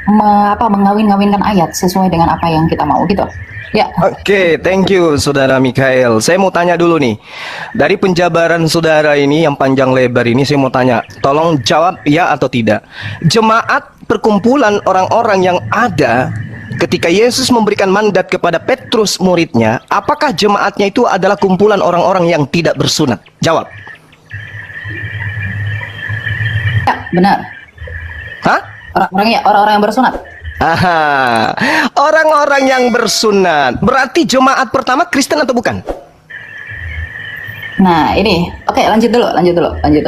mengawin-ngawinkan ayat sesuai dengan apa yang kita mau gitu. Ya, Oke, thank you Saudara Mikael. Saya mau tanya dulu nih. Dari penjabaran Saudara ini yang panjang lebar ini saya mau tanya, tolong jawab ya atau tidak. Jemaat perkumpulan orang-orang yang ada ketika Yesus memberikan mandat kepada Petrus muridnya, apakah jemaatnya itu adalah kumpulan orang-orang yang tidak bersunat? Jawab. ya benar. Hah? Orang-orang yang bersunat. Aha, orang-orang yang bersunat berarti jemaat pertama Kristen atau bukan? Nah, ini. Oke, lanjut dulu. Nanti saya lanjut.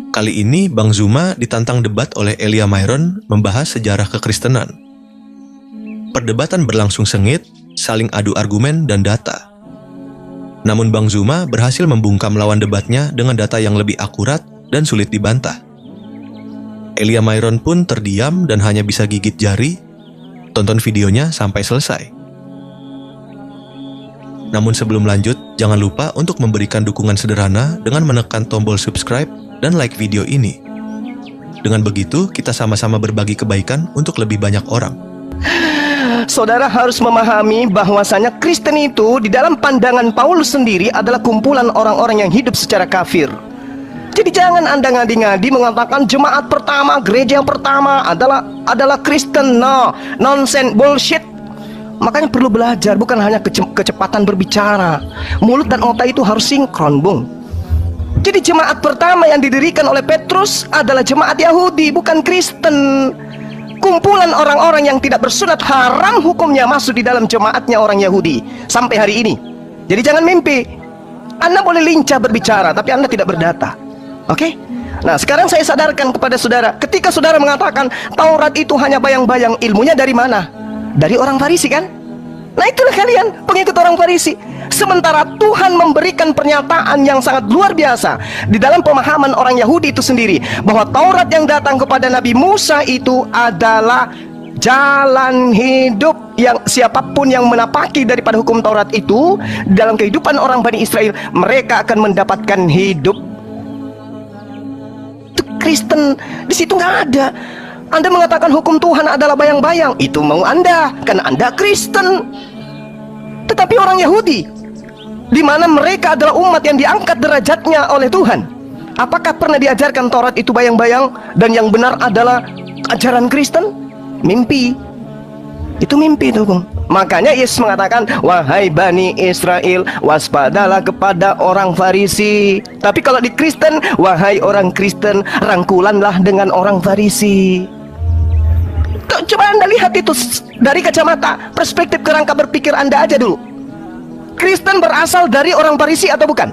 Kali ini Bang Zuma ditantang debat oleh Elia Myron membahas sejarah kekristenan. Perdebatan berlangsung sengit, saling adu argumen dan data. Namun Bang Zuma berhasil membungkam lawan debatnya dengan data yang lebih akurat dan sulit dibantah. Elia Myron pun terdiam dan hanya bisa gigit jari. Tonton videonya sampai selesai. Namun sebelum lanjut, jangan lupa untuk memberikan dukungan sederhana dengan menekan tombol subscribe dan like video ini. Dengan begitu, kita sama-sama berbagi kebaikan untuk lebih banyak orang. Saudara harus memahami bahwasanya Kristen itu di dalam pandangan Paulus sendiri adalah kumpulan orang-orang yang hidup secara kafir. Jadi jangan Anda ngadi-ngadi mengatakan jemaat pertama, gereja yang pertama adalah Kristen. No, nonsense, bullshit. Makanya perlu belajar, bukan hanya kecepatan berbicara. Mulut dan otak itu harus sinkron, Bung. Jadi jemaat pertama yang didirikan oleh Petrus adalah jemaat Yahudi, bukan Kristen. Kumpulan orang-orang yang tidak bersunat haram hukumnya masuk di dalam jemaatnya orang Yahudi sampai hari ini. Jadi jangan mimpi. Anda boleh lincah berbicara, tapi Anda tidak berdata. Oke? Nah, sekarang saya sadarkan kepada saudara, ketika saudara mengatakan Taurat itu hanya bayang-bayang, ilmunya dari mana? Dari orang Farisi kan? Nah, itulah kalian, pengikut orang Farisi. Sementara Tuhan memberikan pernyataan yang sangat luar biasa di dalam pemahaman orang Yahudi itu sendiri, bahwa Taurat yang datang kepada Nabi Musa itu adalah jalan hidup, yang siapapun yang menapaki daripada hukum Taurat itu dalam kehidupan orang Bani Israel, mereka akan mendapatkan hidup. Itu Kristen di situ nggak ada. Anda mengatakan hukum Tuhan adalah bayang-bayang, itu mau Anda, karena Anda Kristen. Tetapi orang Yahudi, di mana mereka adalah umat yang diangkat derajatnya oleh Tuhan, apakah pernah diajarkan Taurat itu bayang-bayang dan yang benar adalah ajaran Kristen? Mimpi. Itu mimpi itu, Bung. Makanya Yesus mengatakan, wahai Bani Israel, waspadalah kepada orang Farisi. Tapi kalau di Kristen, wahai orang Kristen, rangkulanlah dengan orang Farisi. Coba Anda lihat itu dari kacamata perspektif kerangka berpikir Anda aja dulu. Kristen berasal dari orang Farisi atau bukan?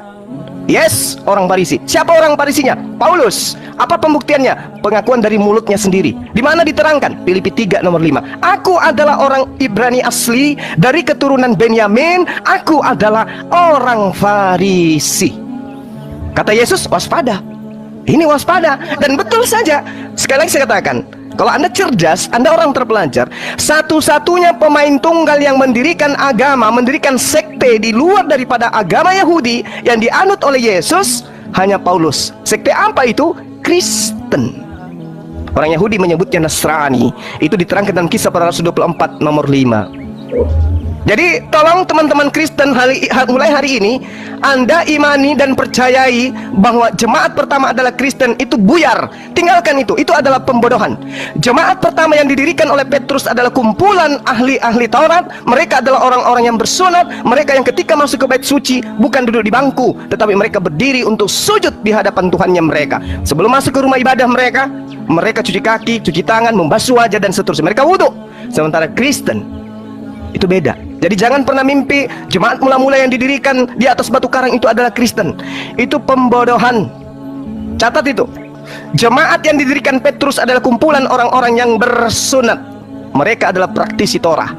Yes, orang Farisi. Siapa orang Farisinya? Paulus. Apa pembuktiannya? Pengakuan dari mulutnya sendiri. Di mana diterangkan? Filipi 3 nomor 5. Aku adalah orang Ibrani asli dari keturunan Benyamin. Aku adalah orang Farisi. Kata Yesus, waspada. Ini waspada. Dan betul saja. Sekali lagi saya katakan, kalau Anda cerdas, Anda orang terpelajar, satu-satunya pemain tunggal yang mendirikan agama, mendirikan sekte di luar daripada agama Yahudi yang dianut oleh Yesus, hanya Paulus. Sekte apa itu? Kristen. Orang Yahudi menyebutnya Nasrani. Itu diterangkan dalam Kisah Para Rasul 24 nomor 5. Jadi tolong teman-teman Kristen, mulai hari ini Anda imani dan percayai bahwa jemaat pertama adalah Kristen. Itu buyar, tinggalkan itu adalah pembodohan. Jemaat pertama yang didirikan oleh Petrus adalah kumpulan ahli-ahli Taurat. Mereka adalah orang-orang yang bersunat. Mereka yang ketika masuk ke bait suci bukan duduk di bangku, tetapi mereka berdiri untuk sujud di hadapan Tuhannya mereka. Sebelum masuk ke rumah ibadah mereka, mereka cuci kaki, cuci tangan, membasuh wajah dan seterusnya. Mereka wudhu. Sementara Kristen itu beda. Jadi jangan pernah mimpi jemaat mula-mula yang didirikan di atas batu karang itu adalah Kristen. Itu pembodohan. Catat itu. Jemaat yang didirikan Petrus adalah kumpulan orang-orang yang bersunat. Mereka adalah praktisi Torah.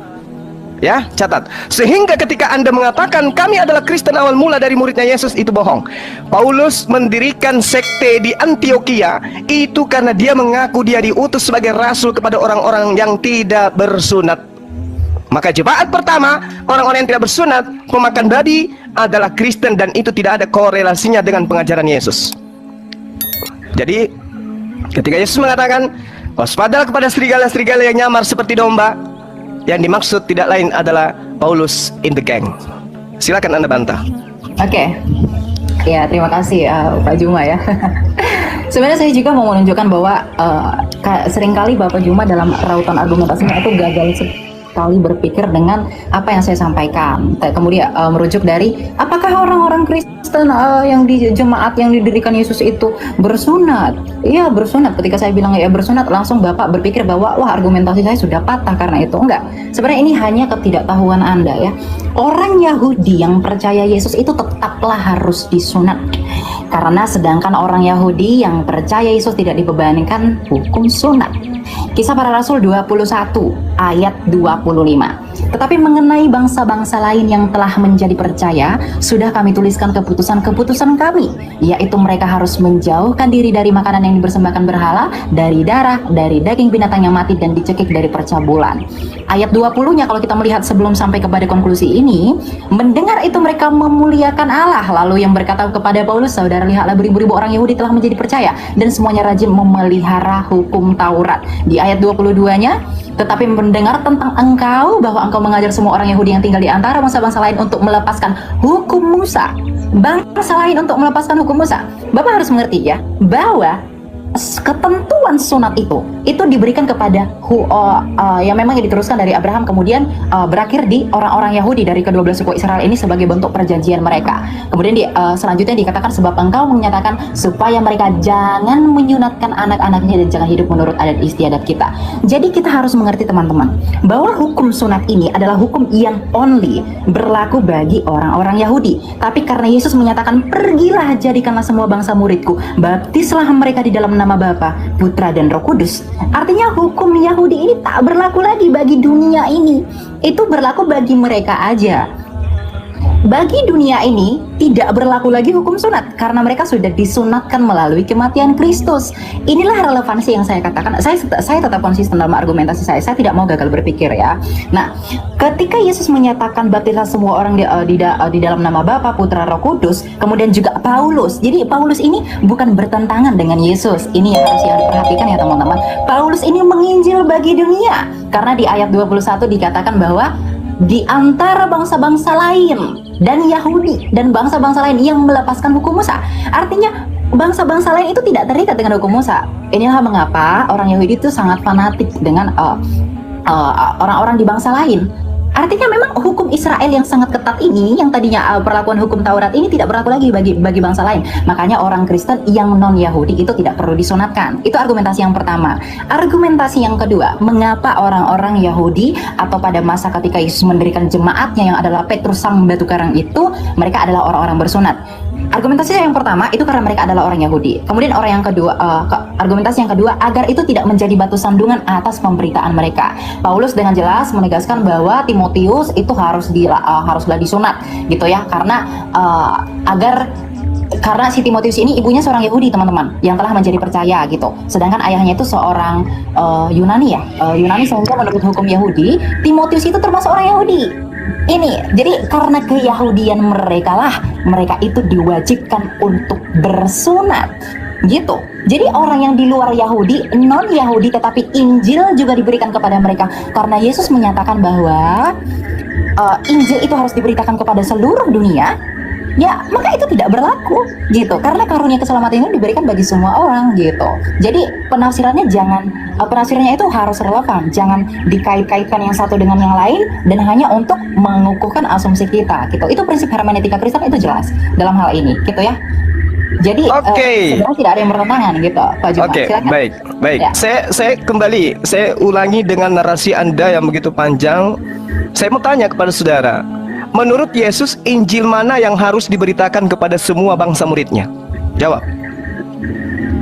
Ya, catat. Sehingga ketika Anda mengatakan kami adalah Kristen awal mula dari muridnya Yesus, itu bohong. Paulus mendirikan sekte di Antioquia itu karena dia mengaku dia diutus sebagai rasul kepada orang-orang yang tidak bersunat. Maka jemaat pertama, orang-orang yang tidak bersunat, pemakan babi adalah Kristen, dan itu tidak ada korelasinya dengan pengajaran Yesus. Jadi ketika Yesus mengatakan waspadalah kepada serigala-serigala yang nyamar seperti domba, yang dimaksud tidak lain adalah Paulus in the gang. Silakan Anda bantah. Oke. Ya, terima kasih Pak Juma ya. Sebenarnya saya juga mau menunjukkan bahwa seringkali Bapak Juma dalam rautan argumentasinya itu gagal sekali berpikir dengan apa yang saya sampaikan. Kemudian merujuk dari apakah orang-orang Kristen yang di jemaat yang didirikan Yesus itu bersunat? Iya, bersunat. Ketika saya bilang ya bersunat, langsung Bapak berpikir bahwa wah, argumentasi saya sudah patah karena itu. Enggak. Sebenarnya ini hanya ketidaktahuan Anda ya. Orang Yahudi yang percaya Yesus itu tetaplah harus disunat. Karena sedangkan orang Yahudi yang percaya Yesus tidak dibebankan hukum sunat. Kisah Para Rasul 21 ayat 25. Tetapi mengenai bangsa-bangsa lain yang telah menjadi percaya, sudah kami tuliskan keputusan-keputusan kami, yaitu mereka harus menjauhkan diri dari makanan yang dipersembahkan berhala, dari darah, dari daging binatang yang mati, dan dicekik dari percabulan. Ayat 20-nya kalau kita melihat sebelum sampai kepada konklusi ini, mendengar itu mereka memuliakan Allah. Lalu yang berkata kepada Paulus, saudara, lihatlah beribu-ribu orang Yahudi telah menjadi percaya, dan semuanya rajin memelihara hukum Taurat. Di ayat 22-nya, tetapi mendengar tentang engkau, bahwa engkau mengajar semua orang Yahudi yang tinggal di antara bangsa-bangsa lain untuk melepaskan hukum Musa. Bangsa lain untuk melepaskan hukum Musa. Bapak harus mengerti ya, bahwa ketentuan sunat itu diberikan kepada yang memang diteruskan dari Abraham, kemudian berakhir di orang-orang Yahudi dari kedua belah suku Israel ini sebagai bentuk perjanjian mereka. Kemudian selanjutnya dikatakan sebab engkau menyatakan supaya mereka jangan menyunatkan anak-anaknya dan jangan hidup menurut adat istiadat kita. Jadi kita harus mengerti teman-teman bahwa hukum sunat ini adalah hukum yang only berlaku bagi orang-orang Yahudi. Tapi karena Yesus menyatakan pergilah jadikanlah semua bangsa muridku, baptislah mereka di dalam nama Bapa, Putra dan Roh Kudus. Artinya hukum Yahudi ini tak berlaku lagi bagi dunia ini. Itu berlaku bagi mereka aja. Bagi dunia ini tidak berlaku lagi hukum sunat karena mereka sudah disunatkan melalui kematian Kristus. Inilah relevansi yang saya katakan. Saya tetap konsisten dalam argumentasi saya. Saya tidak mau gagal berpikir ya. Nah, ketika Yesus menyatakan baptislah semua orang di dalam nama Bapa, Putra, Roh Kudus, kemudian juga Paulus. Jadi Paulus ini bukan bertentangan dengan Yesus. Ini yang harus diperhatikan ya teman-teman. Paulus ini menginjil bagi dunia karena di ayat 21 dikatakan bahwa di antara bangsa-bangsa lain dan Yahudi dan bangsa-bangsa lain yang melepaskan hukum Musa. Artinya bangsa-bangsa lain itu tidak terikat dengan hukum Musa. Inilah mengapa orang Yahudi itu sangat fanatik dengan orang-orang di bangsa lain. Artinya memang hukum Israel yang sangat ketat ini, yang tadinya perlakuan hukum Taurat ini tidak berlaku lagi bagi bangsa lain. Makanya orang Kristen yang non-Yahudi itu tidak perlu disunatkan. Itu argumentasi yang pertama. Argumentasi yang kedua, mengapa orang-orang Yahudi atau pada masa ketika Yesus mendirikan jemaatnya yang adalah Petrus sang batu karang itu, mereka adalah orang-orang bersunat. Argumentasi yang pertama itu karena mereka adalah orang Yahudi. Kemudian orang yang kedua, argumentasi yang kedua agar itu tidak menjadi batu sandungan atas pemberitaan mereka. Paulus dengan jelas menegaskan bahwa Timotius itu haruslah disunat, gitu ya, karena si Timotius ini ibunya seorang Yahudi teman-teman yang telah menjadi percaya gitu. Sedangkan ayahnya itu seorang Yunani ya, Yunani sehingga menurut hukum Yahudi Timotius itu termasuk orang Yahudi. Ini jadi karena keyahudian mereka itu diwajibkan untuk bersunat gitu. Jadi orang yang di luar Yahudi, non Yahudi, tetapi Injil juga diberikan kepada mereka karena Yesus menyatakan bahwa Injil itu harus diberitakan kepada seluruh dunia. Ya, maka itu tidak berlaku gitu. Karena karunia keselamatan ini diberikan bagi semua orang gitu. Jadi penafsirannya itu harus relevan, jangan dikait-kaitkan yang satu dengan yang lain dan hanya untuk mengukuhkan asumsi kita gitu. Itu prinsip hermeneutika Kristen itu jelas dalam hal ini gitu ya. Jadi sebenarnya tidak ada yang bertentangan gitu, Pak Juma. Silakan. Baik. Ya. Saya ulangi dengan narasi Anda yang begitu panjang. Saya mau tanya kepada saudara, menurut Yesus, Injil mana yang harus diberitakan kepada semua bangsa muridnya? Jawab.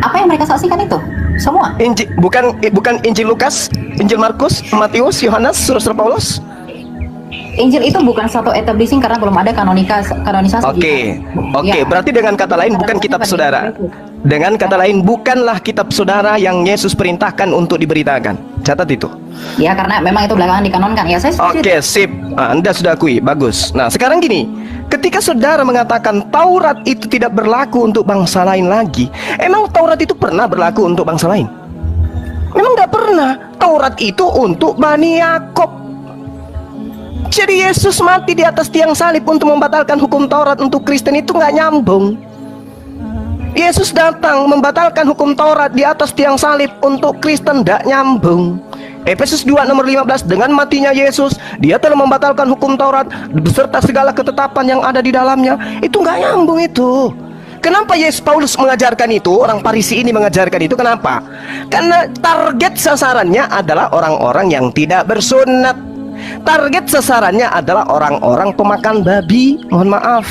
Apa yang mereka saksikan itu? Semua. Injil, bukan Injil Lukas, Injil Markus, Matius, Yohanes, Surat Paulus. Injil itu bukan satu establishing karena belum ada kanonisasi. Oke. Berarti dengan kata lain bukan kitab saudara. Dengan kata lain, bukanlah kitab saudara yang Yesus perintahkan untuk diberitakan. Catat itu. Ya, karena memang itu belakangan dikanonkan. Ya, saya setuju. Oke, sip. Anda sudah akui, bagus. Nah, sekarang gini, ketika saudara mengatakan Taurat itu tidak berlaku untuk bangsa lain lagi, emang Taurat itu pernah berlaku untuk bangsa lain? Memang nggak pernah. Taurat itu untuk Bani Yakob. Jadi Yesus mati di atas tiang salib untuk membatalkan hukum Taurat untuk Kristen itu nggak nyambung. Yesus datang membatalkan hukum Taurat di atas tiang salib untuk Kristen, tidak nyambung. Efesus 2 nomor 15, dengan matinya Yesus, dia telah membatalkan hukum Taurat beserta segala ketetapan yang ada di dalamnya. Itu nggak nyambung itu. Kenapa Yesus Paulus mengajarkan itu? Orang Farisi ini mengajarkan itu. Kenapa? Karena target sasarannya adalah orang-orang yang tidak bersunat. Target sasarannya adalah orang-orang pemakan babi. Mohon maaf.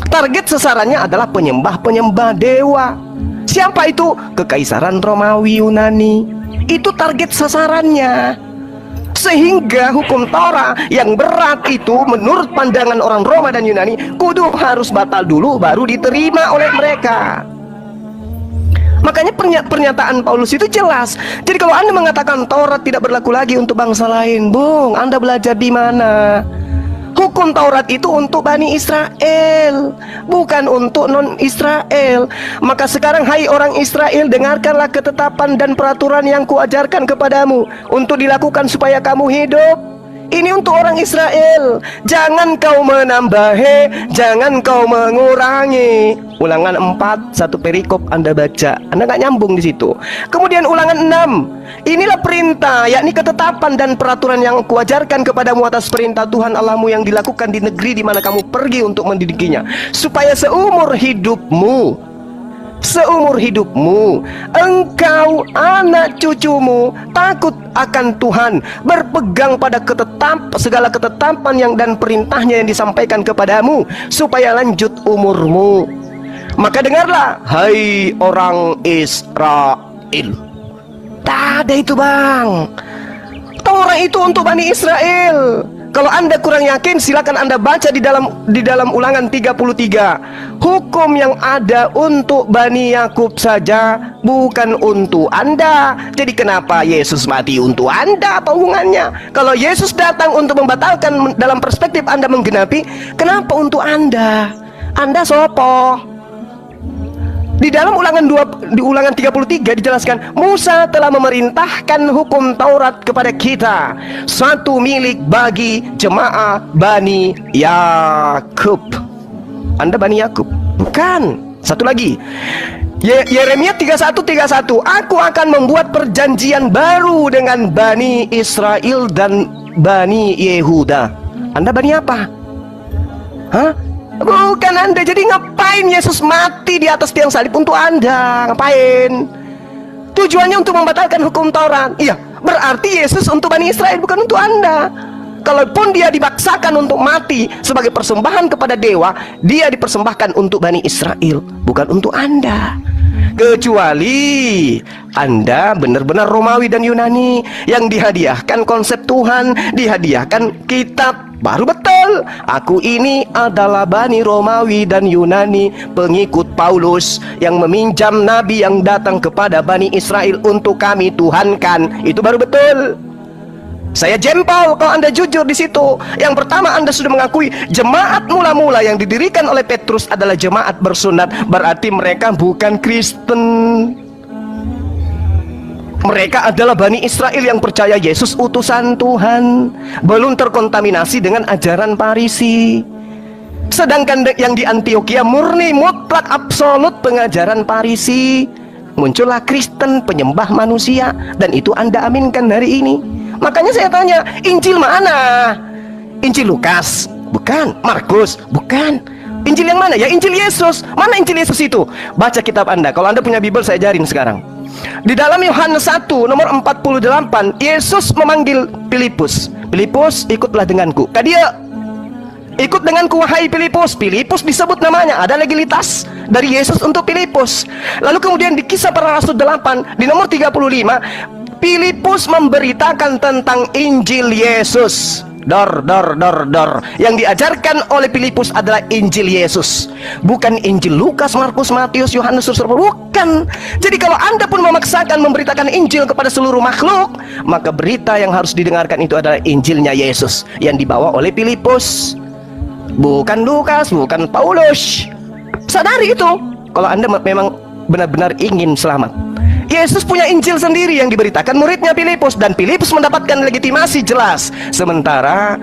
Target sasarannya adalah penyembah-penyembah dewa. Siapa itu? Kekaisaran Romawi Yunani. Itu target sasarannya. Sehingga hukum Torah yang berat itu menurut pandangan orang Roma dan Yunani kudu harus batal dulu baru diterima oleh mereka. Makanya pernyataan Paulus itu jelas. Jadi kalau Anda mengatakan Taurat tidak berlaku lagi untuk bangsa lain, Bung, Anda belajar di mana? Hukum Taurat itu untuk Bani Israel, bukan untuk non-Israel. Maka sekarang hai orang Israel, dengarkanlah ketetapan dan peraturan yang kuajarkan kepadamu untuk dilakukan supaya kamu hidup. Ini untuk orang Israel. Jangan kau menambahi, jangan kau mengurangi. Ulangan 4, satu perikop Anda baca, Anda nggak nyambung di situ. Kemudian ulangan 6, inilah perintah, yakni ketetapan dan peraturan yang kuajarkan kepadamu atas perintah Tuhan Allahmu yang dilakukan di negeri di mana kamu pergi untuk mendidikinya, supaya seumur hidupmu engkau, anak cucumu takut akan Tuhan, berpegang pada segala ketetapan yang dan perintahnya yang disampaikan kepadamu, supaya lanjut umurmu. Maka dengarlah, hai orang Israel. Tak ada itu, Bang. Taurat itu untuk Bani Israel. Kalau Anda kurang yakin, silakan Anda baca di dalam Ulangan 33. Hukum yang ada untuk Bani Yakub saja, bukan untuk Anda. Jadi kenapa Yesus mati untuk Anda? Apa hubungannya? Kalau Yesus datang untuk membatalkan dalam perspektif Anda menggenapi, kenapa untuk Anda? Anda sopo? Di dalam di Ulangan 33 dijelaskan, Musa telah memerintahkan hukum Taurat kepada kita, satu milik bagi jemaah Bani Yakub. Anda Bani Yakub? Bukan. Satu lagi, Yeremia 31:31, aku akan membuat perjanjian baru dengan Bani Israel dan Bani Yehuda. Anda Bani apa? Hah? Bukan Anda. Jadi ngapain Yesus mati di atas tiang salib untuk Anda? Ngapain? Tujuannya untuk membatalkan hukum Taurat. Iya, berarti Yesus untuk Bani Israel, bukan untuk Anda. Kalaupun dia dibaksakan untuk mati sebagai persembahan kepada dewa, dia dipersembahkan untuk Bani Israel, bukan untuk Anda. Kecuali Anda benar-benar Romawi dan Yunani yang dihadiahkan konsep Tuhan, dihadiahkan kitab, baru betul. Aku ini adalah Bani Romawi dan Yunani, pengikut Paulus yang meminjam nabi yang datang kepada Bani Israel untuk kami tuhankan. Itu baru betul. Saya jempol kalau Anda jujur di situ. Yang pertama, Anda sudah mengakui jemaat mula-mula yang didirikan oleh Petrus adalah jemaat bersunat. Berarti mereka bukan Kristen. Mereka adalah Bani Israel yang percaya Yesus utusan Tuhan, belum terkontaminasi dengan ajaran Farisi. Sedangkan yang di Antioquia murni mutlak absolut pengajaran Farisi. Muncullah Kristen penyembah manusia, dan itu Anda aminkan hari ini. Makanya saya tanya, Injil mana? Injil Lukas? Bukan. Markus? Bukan. Injil yang mana? Ya Injil Yesus. Mana Injil Yesus itu? Baca kitab Anda. Kalau Anda punya Bible, saya ajarin sekarang. Di dalam Yohanes 1 nomor 48, Yesus memanggil Filipus. Filipus, ikutlah denganku. Dia ikut denganku wahai Filipus. Filipus disebut namanya, ada legalitas dari Yesus untuk Filipus. Lalu kemudian di Kisah Para Rasul 8 di nomor 35, Filipus memberitakan tentang Injil Yesus. Yang diajarkan oleh Filipus adalah Injil Yesus, bukan Injil Lukas, Markus, Matius, Yohanes, bukan. Jadi kalau Anda pun memaksakan memberitakan Injil kepada seluruh makhluk, maka berita yang harus didengarkan itu adalah Injilnya Yesus yang dibawa oleh Filipus, bukan Lukas, bukan Paulus. Sadari itu kalau Anda memang benar-benar ingin selamat. Yesus punya Injil sendiri yang diberitakan muridnya Filipus, dan Filipus mendapatkan legitimasi jelas. Sementara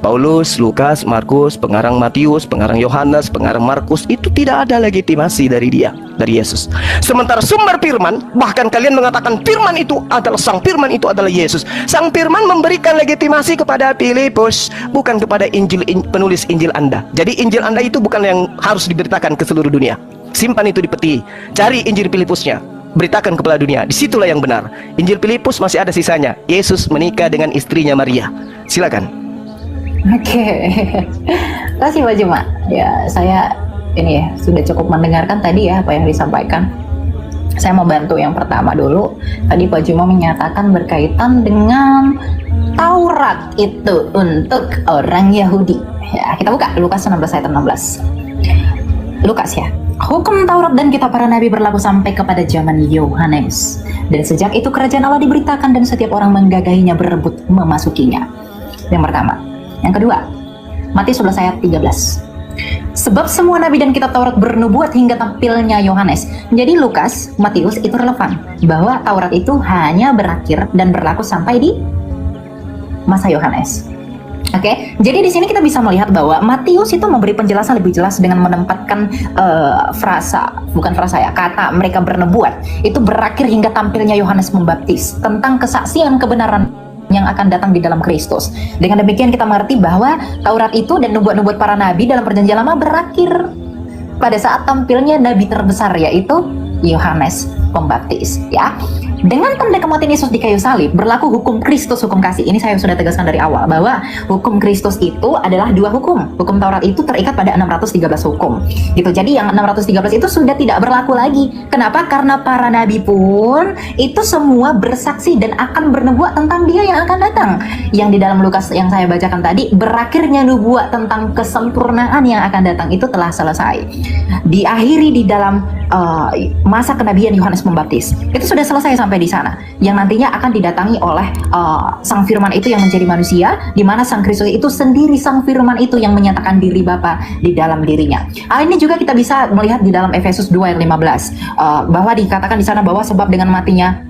Paulus, Lukas, Markus, pengarang Matius, pengarang Yohanes, pengarang Markus itu tidak ada legitimasi dari Yesus. Sementara sumber firman, bahkan kalian mengatakan firman itu adalah Sang Firman, itu adalah Yesus. Sang Firman memberikan legitimasi kepada Filipus, bukan kepada penulis Injil Anda. Jadi Injil Anda itu bukan yang harus diberitakan ke seluruh dunia. Simpan itu di peti, cari Injil Filipusnya, beritakan kepada dunia. Disitulah yang benar. Injil Filipus masih ada sisanya. Yesus menikah dengan istrinya Maria. Silakan. Oke. Terima kasih Pak Juma. Ya, saya ini ya sudah cukup mendengarkan tadi ya apa yang disampaikan. Saya mau bantu yang pertama dulu. Tadi Pak Juma menyatakan berkaitan dengan Taurat itu untuk orang Yahudi. Ya, kita buka Lukas 16 ayat 16. Lukas ya. Hukum Taurat dan kitab para nabi berlaku sampai kepada zaman Yohanes. Dan sejak itu kerajaan Allah diberitakan dan setiap orang menggagahinya, berebut memasukinya. Yang pertama. Yang kedua, Matius 11 ayat 13. Sebab semua nabi dan kitab Taurat bernubuat hingga tampilnya Yohanes. Jadi Lukas, Matius itu relevan bahwa Taurat itu hanya berakhir dan berlaku sampai di masa Yohanes. Oke, jadi di sini kita bisa melihat bahwa Matius itu memberi penjelasan lebih jelas dengan menempatkan kata mereka bernubuat itu berakhir hingga tampilnya Yohanes Pembaptis tentang kesaksian kebenaran yang akan datang di dalam Kristus. Dengan demikian kita mengerti bahwa Taurat itu dan nubuat-nubuat para nabi dalam Perjanjian Lama berakhir pada saat tampilnya nabi terbesar, yaitu Yohanes Pembaptis, ya. Dengan tanda kematian Yesus di kayu salib berlaku hukum Kristus, hukum kasih. Ini saya sudah tegaskan dari awal bahwa hukum Kristus itu adalah dua hukum. Hukum Taurat itu terikat pada 613 hukum. Gitu. Jadi yang 613 itu sudah tidak berlaku lagi. Kenapa? Karena para nabi pun itu semua bersaksi dan akan bernubuat tentang Dia yang akan datang. Yang di dalam Lukas yang saya bacakan tadi, berakhirnya nubuat tentang kesempurnaan yang akan datang itu telah selesai. Diakhiri di dalam masa kenabian Yohanes Pembaptis. Itu sudah selesai sampai di sana. Yang nantinya akan didatangi oleh Sang Firman itu yang menjadi manusia, di mana Sang Kristus itu sendiri Sang Firman itu yang menyatakan diri Bapa di dalam dirinya. Hal ini juga kita bisa melihat di dalam Efesus 2 ayat 15 bahwa dikatakan di sana bahwa sebab dengan matinya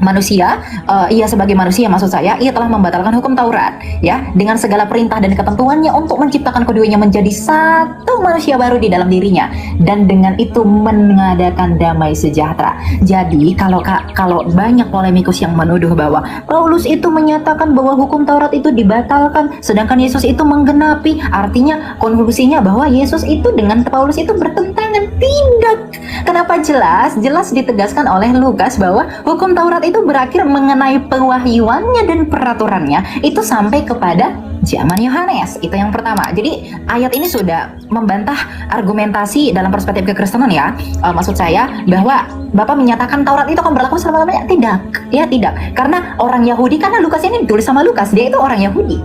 manusia, ia sebagai manusia maksud saya, ia telah membatalkan hukum Taurat ya, dengan segala perintah dan ketentuannya untuk menciptakan keduanya menjadi satu manusia baru di dalam dirinya, dan dengan itu mengadakan damai sejahtera. Jadi kalau banyak polemikus yang menuduh bahwa Paulus itu menyatakan bahwa hukum Taurat itu dibatalkan sedangkan Yesus itu menggenapi, artinya konklusinya bahwa Yesus itu dengan Paulus itu bertentangan. Tidak. Kenapa? Jelas ditegaskan oleh Lukas bahwa hukum Taurat itu berakhir mengenai pewahyuannya dan peraturannya itu sampai kepada zaman Yohanes. Itu yang pertama. Jadi ayat ini sudah membantah argumentasi dalam perspektif kekristenan ya. Maksud saya bahwa Bapak menyatakan Taurat itu akan berlaku selama-lamanya. Tidak. Ya tidak. Karena orang Yahudi, karena Lukas ini ditulis sama Lukas, dia itu orang Yahudi.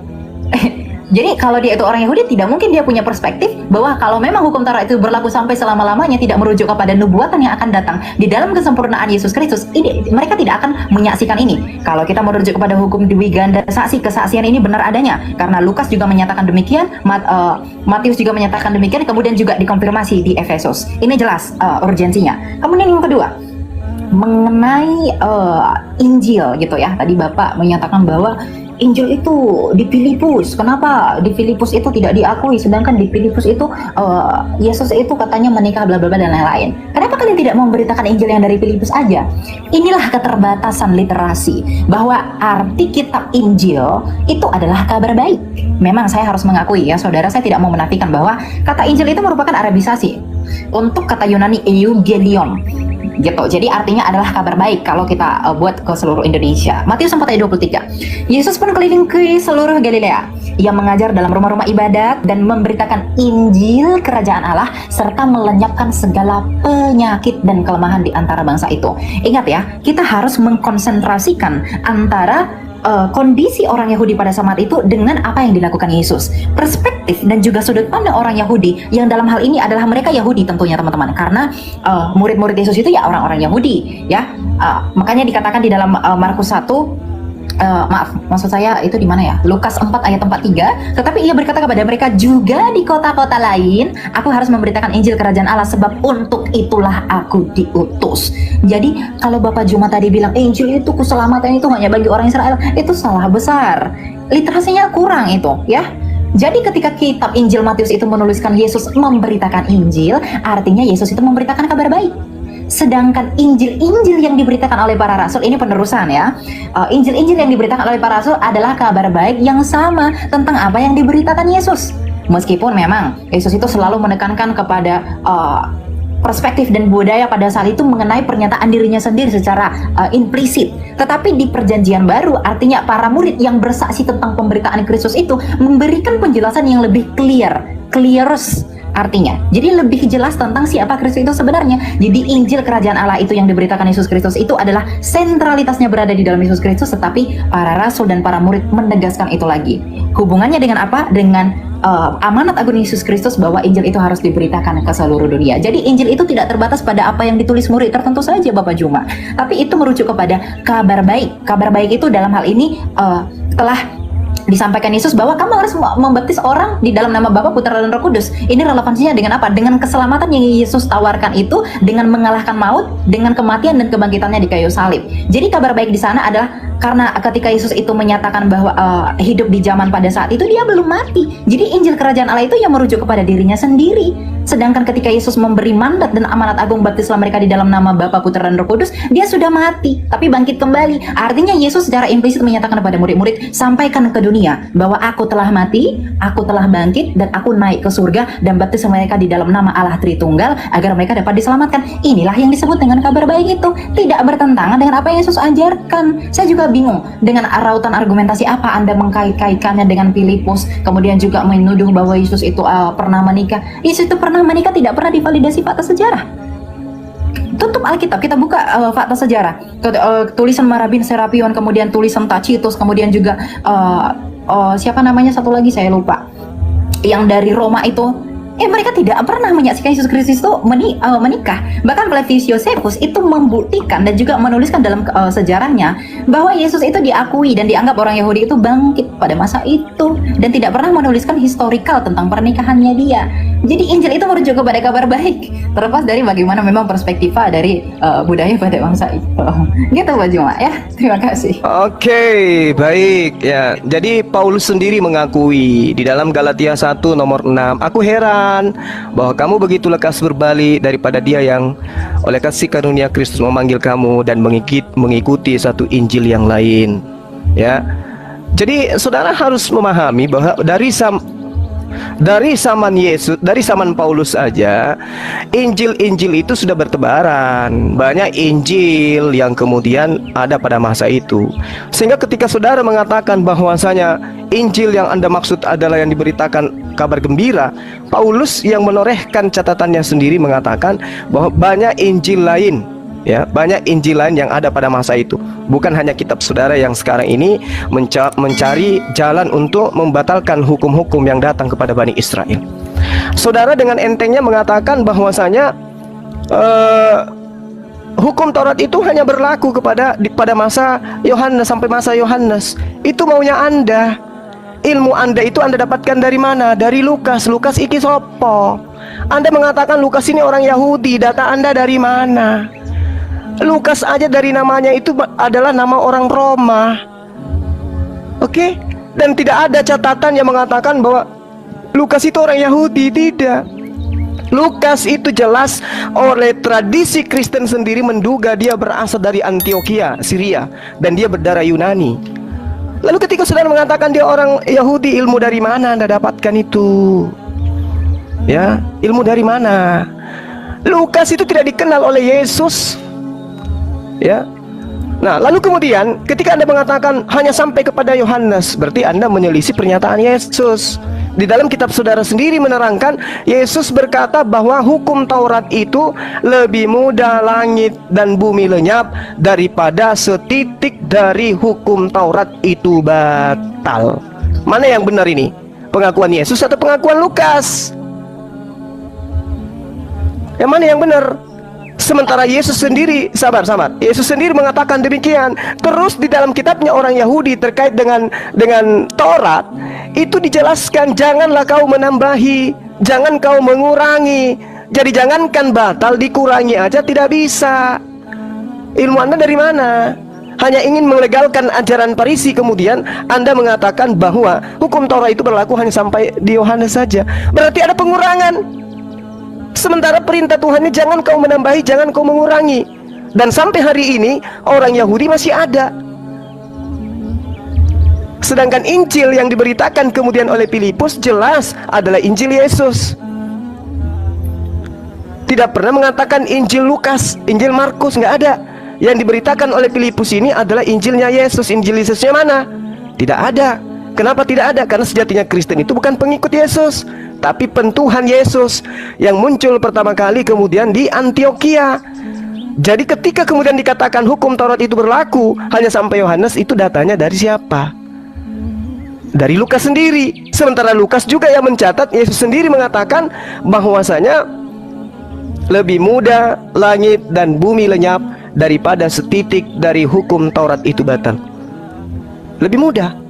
Jadi kalau dia itu orang Yahudi, tidak mungkin dia punya perspektif bahwa kalau memang hukum Taurat itu berlaku sampai selama-lamanya, tidak merujuk kepada nubuatan yang akan datang di dalam kesempurnaan Yesus Kristus, ini mereka tidak akan menyaksikan ini. Kalau kita merujuk kepada hukum dwi ganda saksi, kesaksian ini benar adanya karena Lukas juga menyatakan demikian, Matius juga menyatakan demikian, kemudian juga dikonfirmasi di Efesus. Ini jelas urgensinya. Kemudian yang kedua, mengenai Injil gitu ya. Tadi Bapak menyatakan bahwa Injil itu di Filipus. Kenapa di Filipus itu tidak diakui, sedangkan di Filipus itu Yesus itu katanya menikah bla bla bla dan lain-lain. Kenapa kalian tidak memberitakan Injil yang dari Filipus aja? Inilah keterbatasan literasi, bahwa arti kitab Injil itu adalah kabar baik. Memang saya harus mengakui ya saudara, saya tidak mau menafikan bahwa kata Injil itu merupakan arabisasi untuk kata Yunani Evangelion gitu. Jadi artinya adalah kabar baik kalau kita buat ke seluruh Indonesia. Matius 4 ayat 23. Yesus pun keliling ke seluruh Galilea. Ia mengajar dalam rumah-rumah ibadat dan memberitakan Injil kerajaan Allah serta melenyapkan segala penyakit dan kelemahan di antara bangsa itu. Ingat ya, kita harus mengkonsentrasikan antara kondisi orang Yahudi pada saat itu dengan apa yang dilakukan Yesus. Perspektif dan juga sudut pandang orang Yahudi yang dalam hal ini adalah mereka Yahudi tentunya teman-teman, karena murid-murid Yesus itu ya orang-orang Yahudi ya. Makanya dikatakan di dalam Markus 1, maksud saya itu di mana ya? Lukas 4 ayat 43. Tetapi ia berkata kepada mereka, juga di kota-kota lain aku harus memberitakan Injil kerajaan Allah, sebab untuk itulah aku diutus. Jadi kalau Bapak Juma tadi bilang Injil itu keselamatan itu hanya bagi orang Israel, itu salah besar. Literasinya kurang itu ya. Jadi ketika kitab Injil Matius itu menuliskan Yesus memberitakan Injil, artinya Yesus itu memberitakan kabar baik. Sedangkan Injil-Injil yang diberitakan oleh para rasul ini penerusan ya. Injil-Injil yang diberitakan oleh para rasul adalah kabar baik yang sama tentang apa yang diberitakan Yesus. Meskipun memang Yesus itu selalu menekankan kepada perspektif dan budaya pada saat itu mengenai pernyataan dirinya sendiri secara implisit. Tetapi di perjanjian baru, artinya para murid yang bersaksi tentang pemberitaan Kristus itu memberikan penjelasan yang lebih clearus. Artinya, jadi lebih jelas tentang siapa Kristus itu sebenarnya. Jadi Injil kerajaan Allah itu yang diberitakan Yesus Kristus itu adalah sentralitasnya berada di dalam Yesus Kristus, tetapi para rasul dan para murid menegaskan itu lagi. Hubungannya dengan apa? Dengan amanat agung Yesus Kristus bahwa Injil itu harus diberitakan ke seluruh dunia. Jadi Injil itu tidak terbatas pada apa yang ditulis murid tertentu saja Bapak Juma, tapi itu merujuk kepada kabar baik. Kabar baik itu dalam hal ini telah disampaikan Yesus bahwa kamu harus membaptis orang di dalam nama Bapa, Putra dan Roh Kudus. Ini relevansinya dengan apa? Dengan keselamatan yang Yesus tawarkan itu, dengan mengalahkan maut, dengan kematian dan kebangkitannya di kayu salib. Jadi kabar baik di sana adalah karena ketika Yesus itu menyatakan bahwa hidup di zaman pada saat itu dia belum mati. Jadi Injil kerajaan Allah itu yang merujuk kepada dirinya sendiri. Sedangkan ketika Yesus memberi mandat dan amanat agung baptislah mereka di dalam nama Bapa, Putra dan Roh Kudus, dia sudah mati tapi bangkit kembali. Artinya Yesus secara implisit menyatakan kepada murid-murid, sampaikan ke dunia bahwa aku telah mati, aku telah bangkit, dan aku naik ke surga dan baptis mereka di dalam nama Allah Tritunggal agar mereka dapat diselamatkan. Inilah yang disebut dengan kabar baik itu. Tidak bertentangan dengan apa yang Yesus ajarkan. Saya juga bingung dengan rautan argumentasi apa Anda mengkait-kaitkannya dengan Filipus, kemudian juga menuduh bahwa Yesus itu pernah menikah. Yesus itu pernah menikah tidak pernah divalidasi fakta sejarah. Tutup Alkitab, kita buka fakta sejarah, tulisan Marabin Serapion, kemudian tulisan Tacitus, kemudian juga siapa namanya satu lagi saya lupa, yang dari Roma itu. Mereka tidak pernah menyaksikan Yesus Kristus itu menikah. Bahkan Flavius Josephus itu membuktikan dan juga menuliskan dalam sejarahnya bahwa Yesus itu diakui dan dianggap orang Yahudi itu bangkit pada masa itu, dan tidak pernah menuliskan historikal tentang pernikahannya dia. Jadi Injil itu merujuk kepada kabar baik, terlepas dari bagaimana memang perspektiva dari budaya pada bangsa itu. Gitu Pak Juma ya. Terima kasih. Oke, baik ya. Jadi Paulus sendiri mengakui di dalam Galatia 1 nomor 6, aku heran bahwa kamu begitu lekas berbalik daripada dia yang oleh kasih karunia Kristus memanggil kamu dan mengikuti satu Injil yang lain. Ya. Jadi saudara harus memahami bahwa dari zaman Paulus saja Injil-Injil itu sudah bertebaran. Banyak Injil yang kemudian ada pada masa itu. Sehingga ketika saudara mengatakan bahwasanya Injil yang Anda maksud adalah yang diberitakan kabar gembira, Paulus yang menorehkan catatannya sendiri mengatakan bahwa banyak Injil lain, ya, banyak Injil lain yang ada pada masa itu. Bukan hanya kitab saudara yang sekarang ini mencari jalan untuk membatalkan hukum-hukum yang datang kepada Bani Israel. Saudara dengan entengnya mengatakan bahwasanya hukum Taurat itu hanya berlaku pada masa Yohanes sampai masa Yohanes. Itu maunya Anda. Ilmu Anda itu Anda dapatkan dari mana? Dari Lukas. Lukas iki sopo? Anda mengatakan Lukas ini orang Yahudi. Data Anda dari mana? Lukas aja dari namanya itu adalah nama orang Roma. Oke? Dan tidak ada catatan yang mengatakan bahwa Lukas itu orang Yahudi. Tidak. Lukas itu jelas oleh tradisi Kristen sendiri menduga dia berasal dari Antioquia, Syria, dan dia berdarah Yunani. Lalu ketika saudara mengatakan dia orang Yahudi, ilmu dari mana Anda dapatkan itu? Ya, ilmu dari mana? Lukas itu tidak dikenal oleh Yesus. Ya. Nah, lalu kemudian ketika Anda mengatakan hanya sampai kepada Yohanes, berarti Anda menyelisih pernyataan Yesus. Di dalam kitab saudara sendiri menerangkan, Yesus berkata bahwa hukum Taurat itu lebih mudah langit dan bumi lenyap daripada setitik dari hukum Taurat itu batal. Mana yang benar ini? Pengakuan Yesus atau pengakuan Lukas? Yang mana yang benar? Sementara Yesus sendiri, sabar, Yesus sendiri mengatakan demikian. Terus di dalam kitabnya orang Yahudi terkait dengan Taurat, itu dijelaskan, janganlah kau menambahi, jangan kau mengurangi. Jadi jangankan batal, dikurangi aja tidak bisa. Ilmu Anda dari mana? Hanya ingin melegalkan ajaran Farisi, kemudian Anda mengatakan bahwa hukum Taurat itu berlaku hanya sampai di Yohanes saja. Berarti ada pengurangan. Sementara perintah Tuhan ini jangan kau menambahi, jangan kau mengurangi. Dan sampai hari ini orang Yahudi masih ada. Sedangkan Injil yang diberitakan kemudian oleh Filipus jelas adalah Injil Yesus. Tidak pernah mengatakan Injil Lukas, Injil Markus, nggak ada. Yang diberitakan oleh Filipus ini adalah Injilnya Yesus. Injil Yesusnya mana? Tidak ada. Kenapa tidak ada? Karena sejatinya Kristen itu bukan pengikut Yesus, tapi pentuhan Yesus yang muncul pertama kali kemudian di Antioquia. Jadi ketika kemudian dikatakan hukum Taurat itu berlaku hanya sampai Yohanes, itu datanya dari siapa? Dari Lukas sendiri. Sementara Lukas juga yang mencatat, Yesus sendiri mengatakan bahwasanya lebih mudah langit dan bumi lenyap daripada setitik dari hukum Taurat itu batal. Lebih mudah.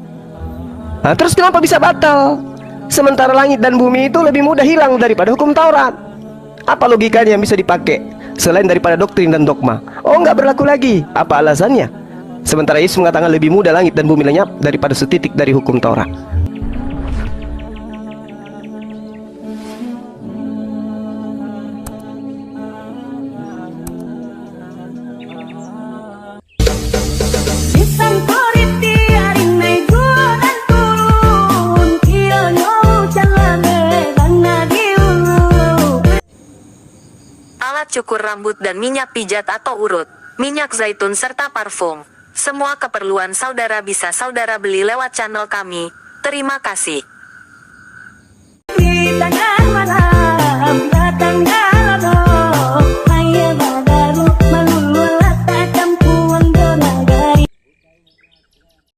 Nah, terus kenapa bisa batal? Sementara langit dan bumi itu lebih mudah hilang daripada hukum Taurat. Apa logikanya yang bisa dipakai selain daripada doktrin dan dogma? Oh, nggak berlaku lagi. Apa alasannya? Sementara Yesus mengatakan lebih mudah langit dan bumi lenyap daripada setitik dari hukum Taurat. Cukur rambut dan minyak pijat atau urut, minyak zaitun serta parfum. Semua keperluan saudara bisa saudara beli lewat channel kami. Terima kasih.